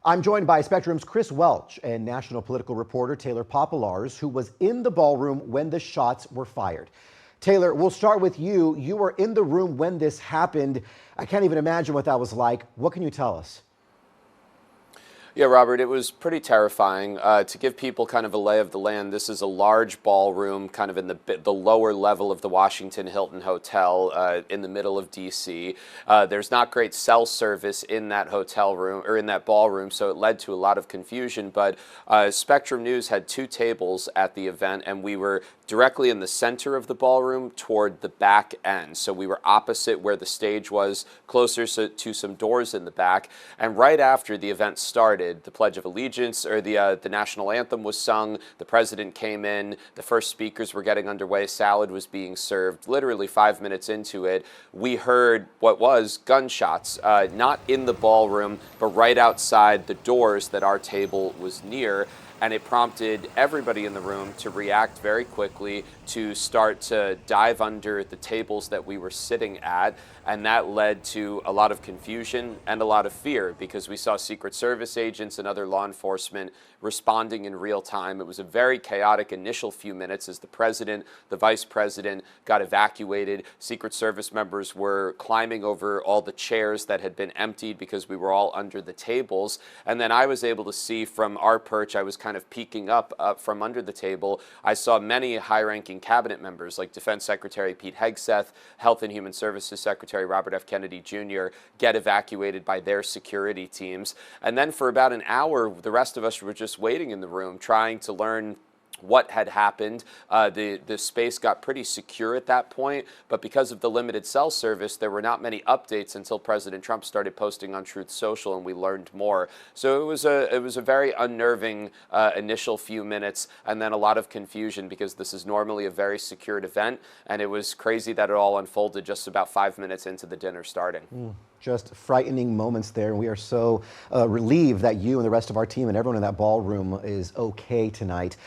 I'm joined by Spectrum's Chris Welch and national political reporter Taylor Popolars, who was in the ballroom when the shots were fired. Taylor, we'll start with you. You were in the room when this happened. I can't even imagine what that was like. What can you tell us? Yeah, Robert, it was pretty terrifying. To give people kind of a lay of the land, this is a large ballroom kind of in the lower level of the Washington Hilton Hotel in the middle of D.C. There's not great cell service in that hotel room or in that ballroom, so it led to a lot of confusion. But Spectrum News had two tables at the event, and we were directly in the center of the ballroom toward the back end. So we were opposite where the stage was, closer to some doors in the back. And right after the event started, the Pledge of Allegiance, or the national anthem was sung, the president came in, the first speakers were getting underway, salad was being served. Literally 5 minutes into it, we heard what was gunshots, not in the ballroom, but right outside the doors that our table was near. And it prompted everybody in the room to react very quickly, to start to dive under the tables that we were sitting at. And that led to a lot of confusion and a lot of fear, because we saw Secret Service agents and other law enforcement responding in real time. It was a very chaotic initial few minutes as the president, the vice president got evacuated. Secret Service members were climbing over all the chairs that had been emptied because we were all under the tables. And then I was able to see from our perch, I was kind of peeking up from under the table. I saw many high-ranking cabinet members like Defense Secretary Pete Hegseth, Health and Human Services Secretary Robert F. Kennedy Jr. get evacuated by their security teams. And then for about an hour, the rest of us were just waiting in the room trying to learn what had happened. The space got pretty secure at that point, but because of the limited cell service, there were not many updates until President Trump started posting on Truth Social, and we learned more. So it was a very unnerving initial few minutes, and then a lot of confusion, because this is normally a very secured event, and it was crazy that it all unfolded just about 5 minutes into the dinner starting. Just frightening moments there, and we are so relieved that you and the rest of our team and everyone in that ballroom is okay tonight.